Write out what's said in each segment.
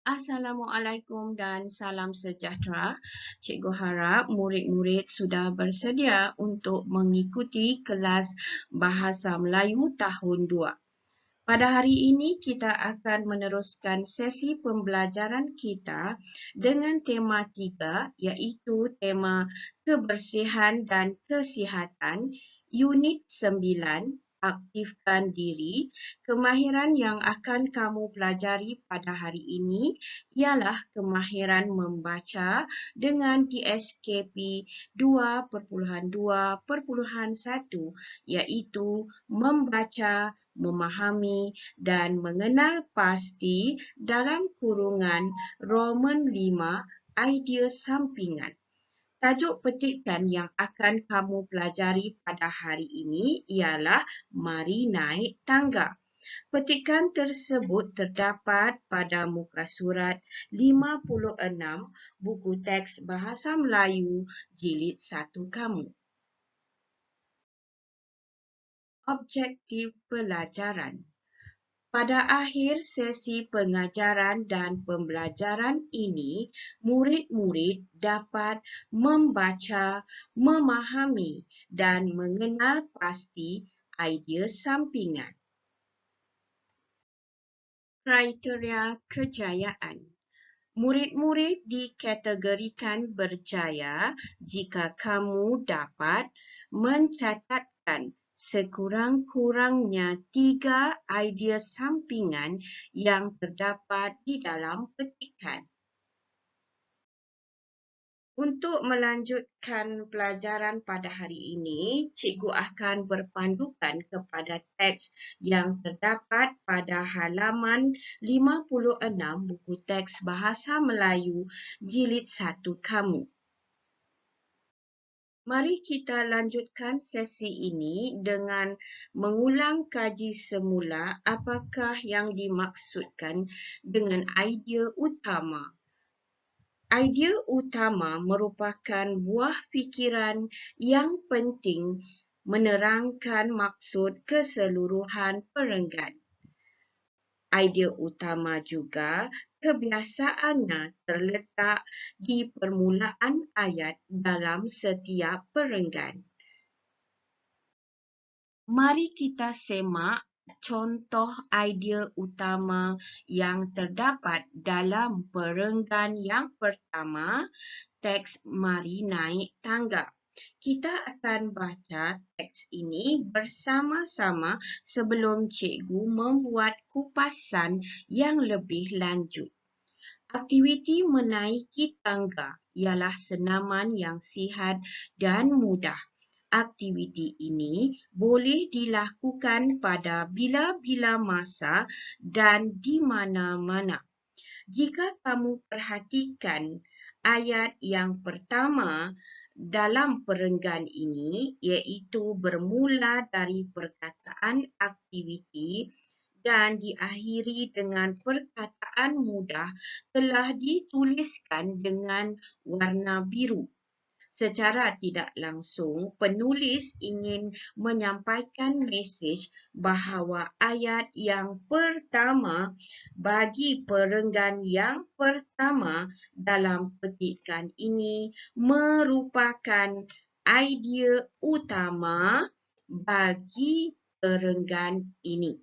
Assalamualaikum dan salam sejahtera. Cikgu harap murid-murid sudah bersedia untuk mengikuti kelas Bahasa Melayu tahun 2. Pada hari ini kita akan meneruskan sesi pembelajaran kita dengan tema 3 iaitu tema kebersihan dan kesihatan unit 9. Aktifkan diri. Kemahiran yang akan kamu pelajari pada hari ini ialah kemahiran membaca dengan TSKP 2.2.1 iaitu membaca, memahami dan mengenal pasti dalam kurungan Roman 5 idea sampingan. Tajuk petikan yang akan kamu pelajari pada hari ini ialah Mari Naik Tangga. Petikan tersebut terdapat pada muka surat 56 buku teks Bahasa Melayu jilid 1 kamu. Objektif pelajaran. Pada akhir sesi pengajaran dan pembelajaran ini, murid-murid dapat membaca, memahami dan mengenal pasti idea sampingan. Kriteria kejayaan. Murid-murid dikategorikan berjaya jika kamu dapat mencatatkan sekurang-kurangnya 3 idea sampingan yang terdapat di dalam petikan. Untuk melanjutkan pelajaran pada hari ini, cikgu akan berpandukan kepada teks yang terdapat pada halaman 56 buku teks Bahasa Melayu jilid 1 kamu. Mari kita lanjutkan sesi ini dengan mengulang kaji semula apakah yang dimaksudkan dengan idea utama. Idea utama merupakan buah fikiran yang penting menerangkan maksud keseluruhan perenggan. Idea utama juga kebiasaannya terletak di permulaan ayat dalam setiap perenggan. Mari kita semak contoh idea utama yang terdapat dalam perenggan yang pertama, teks Mari Naik Tangga. Kita akan baca teks ini bersama-sama sebelum cikgu membuat kupasan yang lebih lanjut. Aktiviti menaiki tangga ialah senaman yang sihat dan mudah. Aktiviti ini boleh dilakukan pada bila-bila masa dan di mana-mana. Jika kamu perhatikan ayat yang pertama dalam perenggan ini, iaitu bermula dari perkataan aktiviti dan diakhiri dengan perkataan mudah, telah dituliskan dengan warna biru. Secara tidak langsung, penulis ingin menyampaikan mesej bahawa ayat yang pertama bagi perenggan yang pertama dalam petikan ini merupakan idea utama bagi perenggan ini.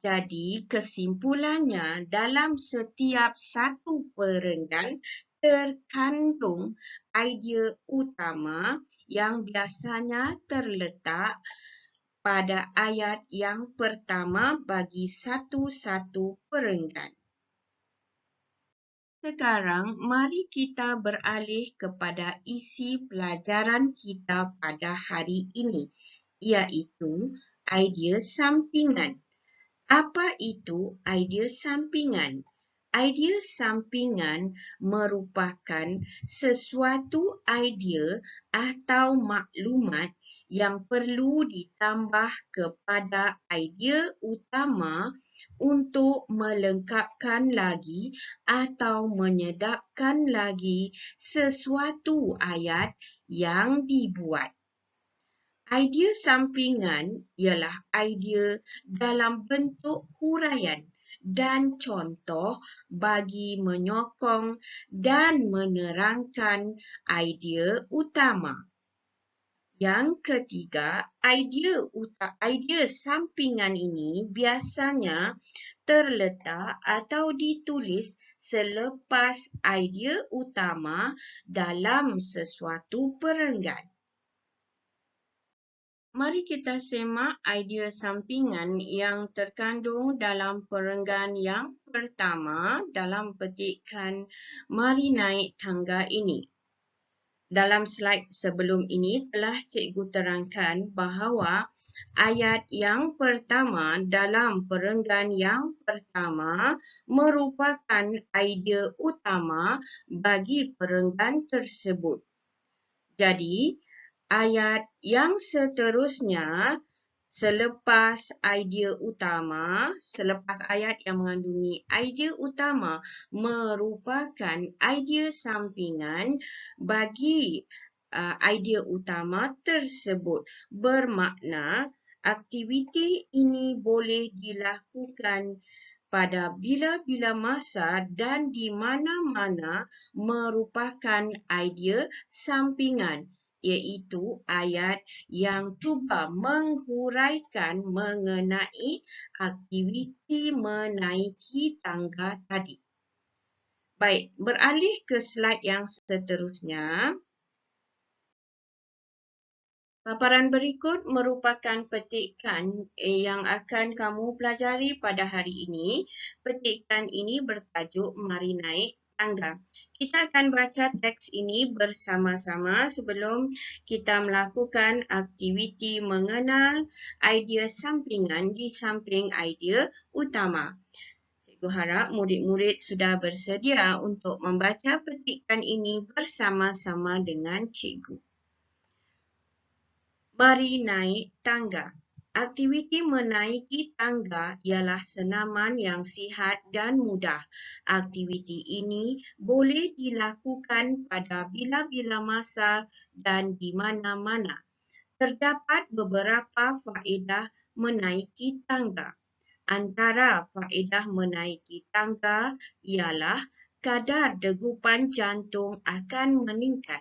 Jadi, kesimpulannya dalam setiap satu perenggan terkandung idea utama yang biasanya terletak pada ayat yang pertama bagi satu-satu perenggan. Sekarang, mari kita beralih kepada isi pelajaran kita pada hari ini, iaitu idea sampingan. Apa itu idea sampingan? Idea sampingan merupakan sesuatu idea atau maklumat yang perlu ditambah kepada idea utama untuk melengkapkan lagi atau menyedapkan lagi sesuatu ayat yang dibuat. Idea sampingan ialah idea dalam bentuk huraian dan contoh bagi menyokong dan menerangkan idea utama. Yang ketiga, idea sampingan ini biasanya terletak atau ditulis selepas idea utama dalam sesuatu perenggan. Mari kita semak idea sampingan yang terkandung dalam perenggan yang pertama dalam petikan "Mari naik tangga" ini. Dalam slide sebelum ini telah cikgu terangkan bahawa ayat yang pertama dalam perenggan yang pertama merupakan idea utama bagi perenggan tersebut. Jadi, ayat yang seterusnya selepas ayat yang mengandungi idea utama merupakan idea sampingan bagi idea utama tersebut. Bermakna aktiviti ini boleh dilakukan pada bila-bila masa dan di mana-mana merupakan idea sampingan, iaitu ayat yang cuba menghuraikan mengenai aktiviti menaiki tangga tadi. Baik, beralih ke slide yang seterusnya. Paparan berikut merupakan petikan yang akan kamu pelajari pada hari ini. Petikan ini bertajuk "Mari Naik Tangga". Kita akan baca teks ini bersama-sama sebelum kita melakukan aktiviti mengenal idea sampingan di samping idea utama. Cikgu harap murid-murid sudah bersedia untuk membaca petikan ini bersama-sama dengan cikgu. Mari naik tangga. Aktiviti menaiki tangga ialah senaman yang sihat dan mudah. Aktiviti ini boleh dilakukan pada bila-bila masa dan di mana-mana. Terdapat beberapa faedah menaiki tangga. Antara faedah menaiki tangga ialah kadar degupan jantung akan meningkat.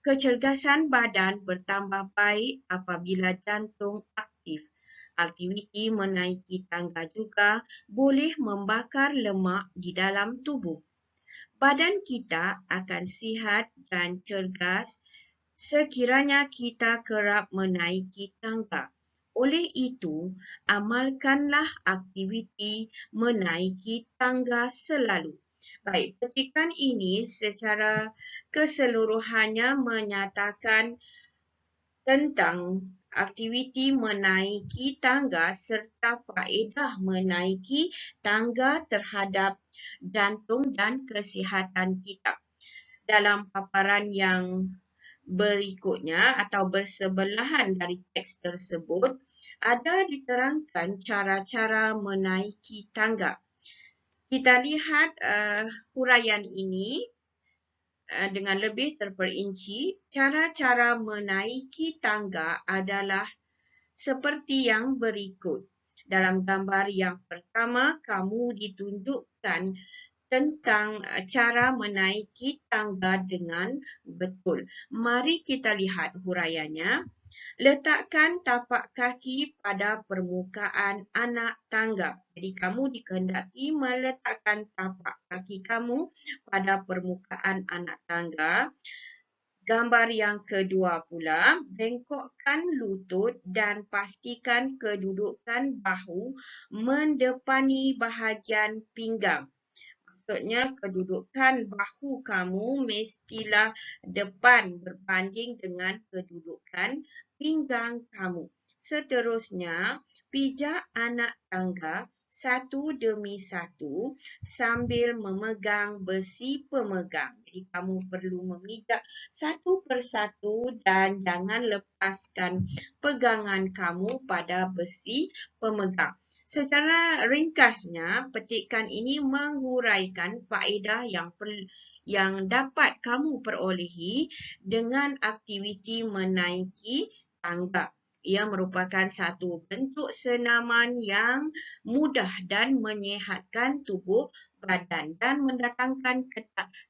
Kecergasan badan bertambah baik apabila jantung aktif. Aktiviti menaiki tangga juga boleh membakar lemak di dalam tubuh. Badan kita akan sihat dan cergas sekiranya kita kerap menaiki tangga. Oleh itu, amalkanlah aktiviti menaiki tangga selalu. Baik, petikan ini secara keseluruhannya menyatakan tentang aktiviti menaiki tangga serta faedah menaiki tangga terhadap jantung dan kesihatan kita. Dalam paparan yang berikutnya atau bersebelahan dari teks tersebut, ada diterangkan cara-cara menaiki tangga. Kita lihat huraian ini dengan lebih terperinci. Cara-cara menaiki tangga adalah seperti yang berikut. Dalam gambar yang pertama, kamu ditunjukkan tentang cara menaiki tangga dengan betul. Mari kita lihat huraiannya. Letakkan tapak kaki pada permukaan anak tangga. Jadi kamu dikehendaki meletakkan tapak kaki kamu pada permukaan anak tangga. Gambar yang kedua pula, bengkokkan lutut dan pastikan kedudukan bahu mendepani bahagian pinggang. Maksudnya kedudukan bahu kamu mestilah depan berbanding dengan kedudukan pinggang kamu. Seterusnya, pijak anak tangga satu demi satu sambil memegang besi pemegang. Jadi kamu perlu memijak satu persatu dan jangan lepaskan pegangan kamu pada besi pemegang. Secara ringkasnya, petikan ini menghuraikan faedah yang dapat kamu perolehi dengan aktiviti menaiki tangga. ia merupakan satu bentuk senaman yang mudah dan menyihatkan tubuh badan dan mendatangkan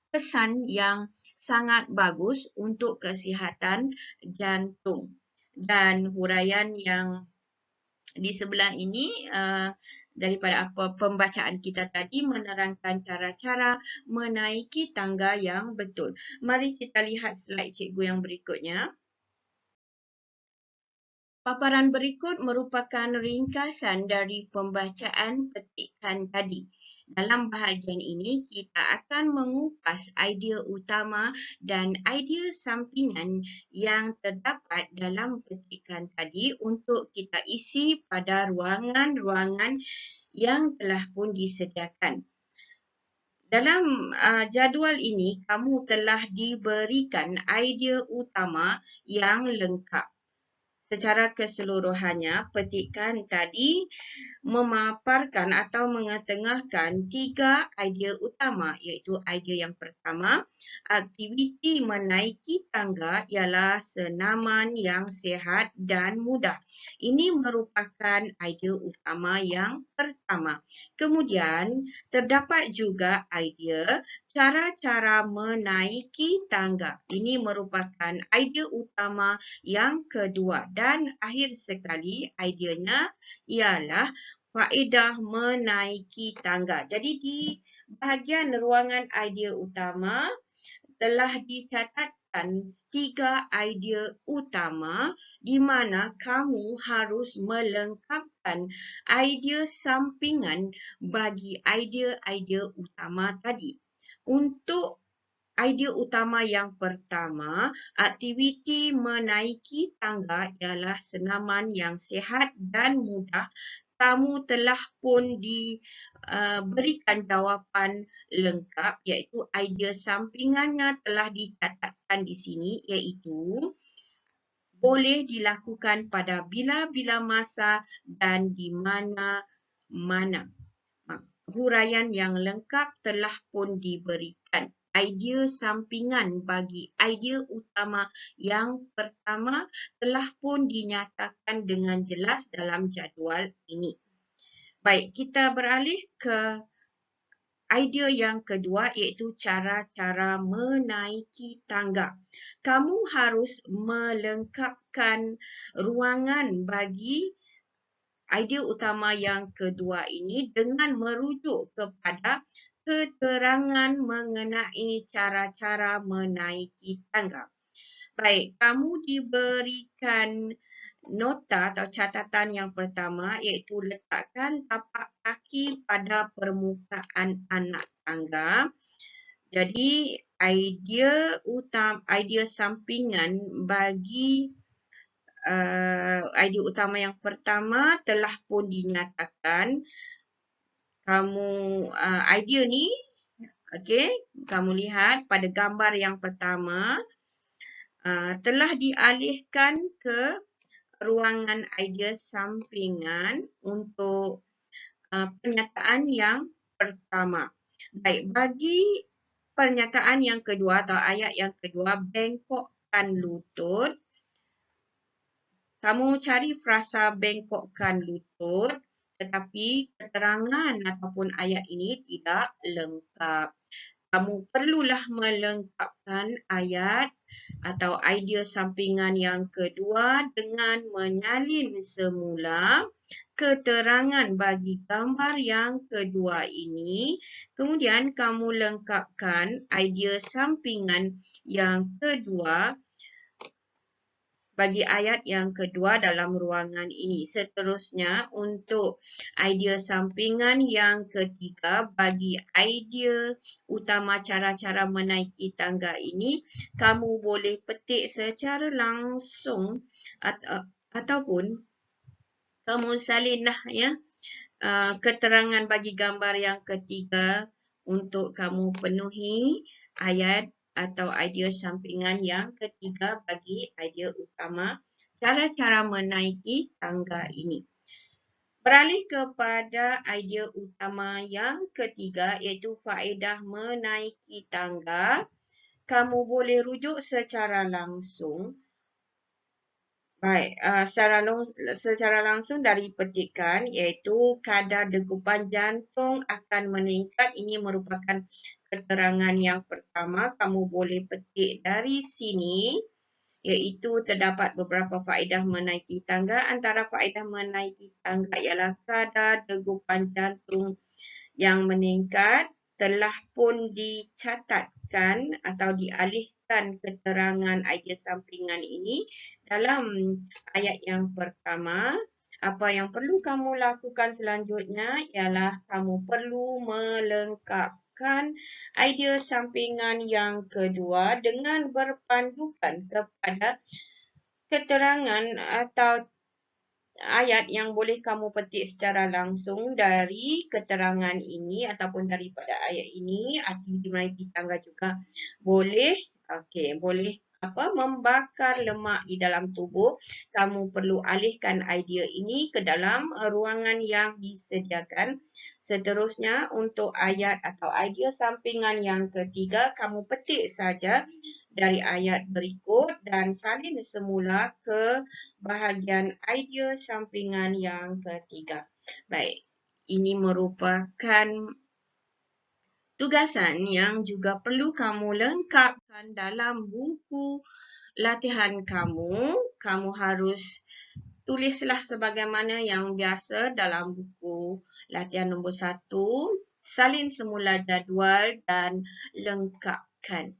kesan yang sangat bagus untuk kesihatan jantung. Dan huraian yang di sebelah ini daripada apa pembacaan kita tadi menerangkan cara-cara menaiki tangga yang betul. Mari kita lihat slide cikgu yang berikutnya. Paparan berikut merupakan ringkasan dari pembacaan petikan tadi. Dalam bahagian ini, kita akan mengupas idea utama dan idea sampingan yang terdapat dalam petikan tadi untuk kita isi pada ruangan-ruangan yang telah pun disediakan. Dalam jadual ini, kamu telah diberikan idea utama yang lengkap. Secara keseluruhannya, petikan tadi memaparkan atau mengetengahkan 3 idea utama, iaitu idea yang pertama, aktiviti menaiki tangga ialah senaman yang sihat dan mudah. Ini merupakan idea utama yang pertama. Kemudian, terdapat juga idea cara-cara menaiki tangga. Ini merupakan idea utama yang kedua. Dan akhir sekali, ideanya ialah faedah menaiki tangga. Jadi di bahagian ruangan idea utama telah dicatatkan 3 idea utama di mana kamu harus melengkapkan idea sampingan bagi idea-idea utama tadi. Untuk idea utama yang pertama, aktiviti menaiki tangga ialah senaman yang sihat dan mudah. Kamu telah pun diberikan jawapan lengkap, iaitu idea sampingannya telah dicatatkan di sini, iaitu boleh dilakukan pada bila-bila masa dan di mana-mana. Huraian yang lengkap telah pun diberikan. Idea sampingan bagi idea utama yang pertama telah pun dinyatakan dengan jelas dalam jadual ini. Baik, kita beralih ke idea yang kedua, iaitu cara-cara menaiki tangga. Kamu harus melengkapkan ruangan bagi idea utama yang kedua ini dengan merujuk kepada keterangan mengenai cara-cara menaiki tangga. Baik, kamu diberikan nota atau catatan yang pertama, iaitu letakkan tapak kaki pada permukaan anak tangga. Jadi idea sampingan bagi idea utama yang pertama telah pun dinyatakan. Idea ni, okey, kamu lihat pada gambar yang pertama telah dialihkan ke ruangan idea sampingan untuk pernyataan yang pertama. Baik, bagi pernyataan yang kedua atau ayat yang kedua, bengkokkan lutut. Kamu cari frasa bengkokkan lutut, tetapi keterangan ataupun ayat ini tidak lengkap. Kamu perlulah melengkapkan ayat atau idea sampingan yang kedua dengan menyalin semula keterangan bagi gambar yang kedua ini. Kemudian kamu lengkapkan idea sampingan yang kedua bagi ayat yang kedua dalam ruangan ini. Seterusnya, untuk idea sampingan yang ketiga bagi idea utama cara-cara menaiki tangga ini, kamu boleh petik secara langsung ataupun kamu salinlah ya keterangan bagi gambar yang ketiga untuk kamu penuhi ayat atau idea sampingan yang ketiga bagi idea utama cara-cara menaiki tangga ini. Beralih kepada idea utama yang ketiga, iaitu faedah menaiki tangga. Kamu boleh rujuk secara langsung Baik, secara langsung dari petikan iaitu kadar degupan jantung akan meningkat. Ini merupakan keterangan yang pertama. Kamu boleh petik dari sini iaitu terdapat beberapa faedah menaiki tangga. Antara faedah menaiki tangga ialah kadar degupan jantung yang meningkat telah pun dicatatkan atau dialihkan keterangan idea sampingan ini dalam ayat yang pertama. Apa yang perlu kamu lakukan selanjutnya ialah kamu perlu melengkapkan idea sampingan yang kedua dengan berpandukan kepada keterangan atau ayat yang boleh kamu petik secara langsung dari keterangan ini ataupun daripada ayat ini. Aktiviti menaiki tangga juga boleh, boleh membakar lemak di dalam tubuh. Kamu perlu alihkan idea ini ke dalam ruangan yang disediakan. Seterusnya untuk ayat atau idea sampingan yang ketiga, kamu petik saja dari ayat berikut dan salin semula ke bahagian idea sampingan yang ketiga. Baik, ini merupakan tugasan yang juga perlu kamu lengkapkan dalam buku latihan kamu. Kamu harus tulislah sebagaimana yang biasa dalam buku latihan nombor 1. Salin semula jadual dan lengkapkan.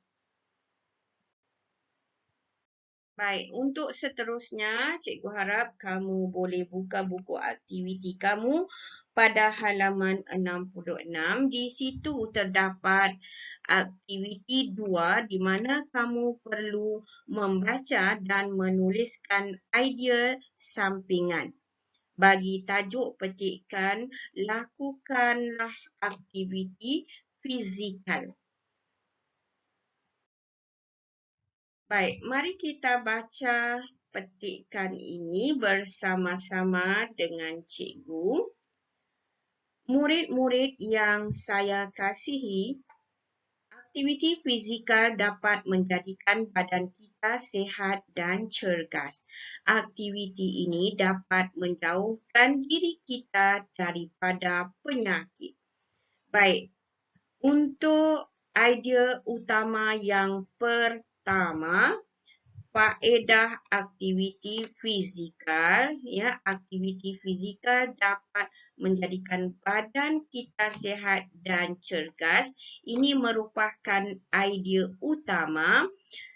Baik, untuk seterusnya, cikgu harap kamu boleh buka buku aktiviti kamu pada halaman 66. Di situ terdapat aktiviti 2 di mana kamu perlu membaca dan menuliskan idea sampingan. Bagi tajuk petikan, lakukanlah aktiviti fizikal. Baik, mari kita baca petikan ini bersama-sama dengan cikgu. Murid-murid yang saya kasihi, aktiviti fizikal dapat menjadikan badan kita sihat dan cergas. Aktiviti ini dapat menjauhkan diri kita daripada penyakit. Baik, untuk idea utama yang pertama, faedah aktiviti fizikal, aktiviti fizikal dapat menjadikan badan kita sihat dan cergas. Ini merupakan idea utama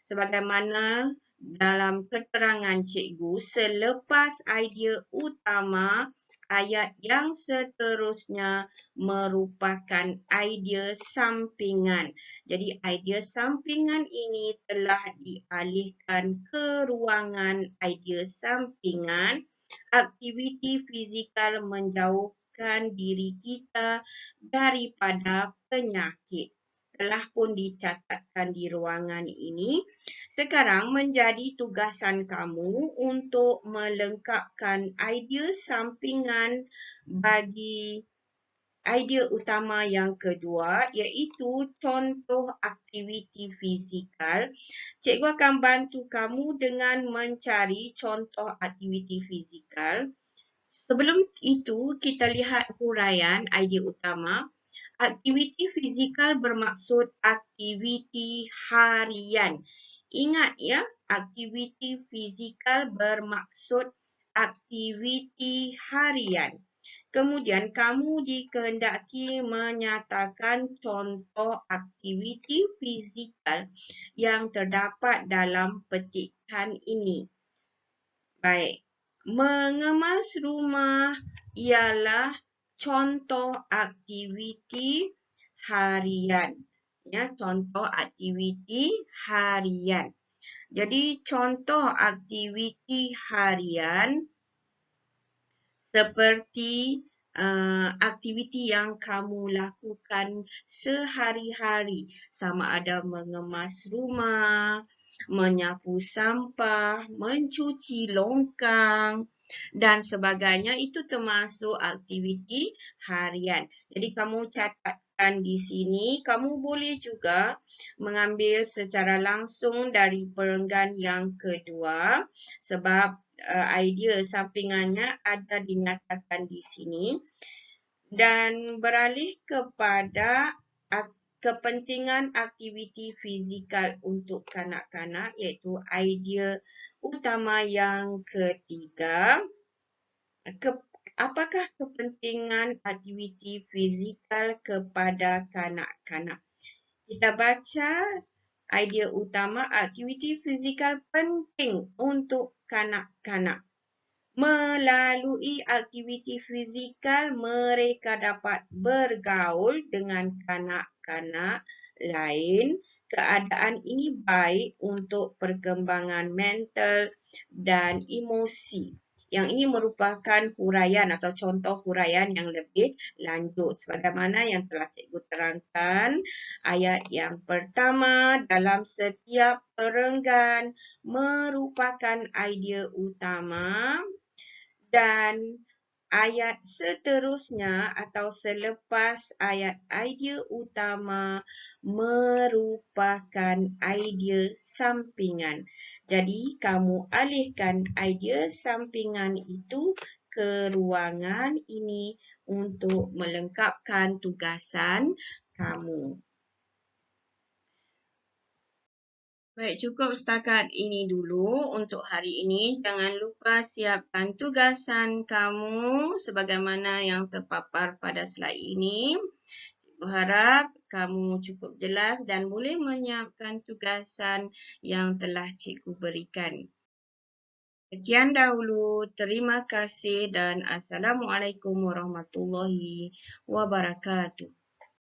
sebagaimana dalam keterangan cikgu. Selepas idea utama, ayat yang seterusnya merupakan idea sampingan. Jadi idea sampingan ini telah dialihkan ke ruangan idea sampingan. Aktiviti fizikal menjauhkan diri kita daripada penyakit. Telah pun dicatatkan di ruangan ini. Sekarang menjadi tugasan kamu untuk melengkapkan idea sampingan bagi idea utama yang kedua iaitu contoh aktiviti fizikal. Cikgu akan bantu kamu dengan mencari contoh aktiviti fizikal. Sebelum itu, kita lihat huraian idea utama. Aktiviti fizikal bermaksud aktiviti harian. Ingat ya, aktiviti fizikal bermaksud aktiviti harian. Kemudian kamu dikehendaki menyatakan contoh aktiviti fizikal yang terdapat dalam petikan ini. Baik, mengemas rumah ialah contoh aktiviti harian. Ya, contoh aktiviti harian. Jadi contoh aktiviti harian seperti aktiviti yang kamu lakukan sehari-hari, sama ada mengemas rumah, menyapu sampah, mencuci longkang dan sebagainya. Itu termasuk aktiviti harian. Jadi kamu catatkan Dan di sini kamu boleh juga mengambil secara langsung dari perenggan yang kedua sebab idea sampingannya ada dinyatakan di sini. Dan beralih kepada kepentingan aktiviti fizikal untuk kanak-kanak iaitu idea utama yang ketiga. Apakah kepentingan aktiviti fizikal kepada kanak-kanak? Kita baca idea utama, aktiviti fizikal penting untuk kanak-kanak. Melalui aktiviti fizikal, mereka dapat bergaul dengan kanak-kanak lain. Keadaan ini baik untuk perkembangan mental dan emosi. Yang ini merupakan huraian atau contoh huraian yang lebih lanjut. Sebagaimana yang telah cikgu terangkan, ayat yang pertama dalam setiap perenggan merupakan idea utama. Dan ayat seterusnya atau selepas ayat idea utama merupakan idea sampingan. Jadi, kamu alihkan idea sampingan itu ke ruangan ini untuk melengkapkan tugasan kamu. Baik, cukup setakat ini dulu untuk hari ini. Jangan lupa siapkan tugasan kamu sebagaimana yang terpapar pada slide ini. Cikgu harap kamu cukup jelas dan boleh menyiapkan tugasan yang telah cikgu berikan. Sekian dahulu. Terima kasih dan Assalamualaikum warahmatullahi wabarakatuh.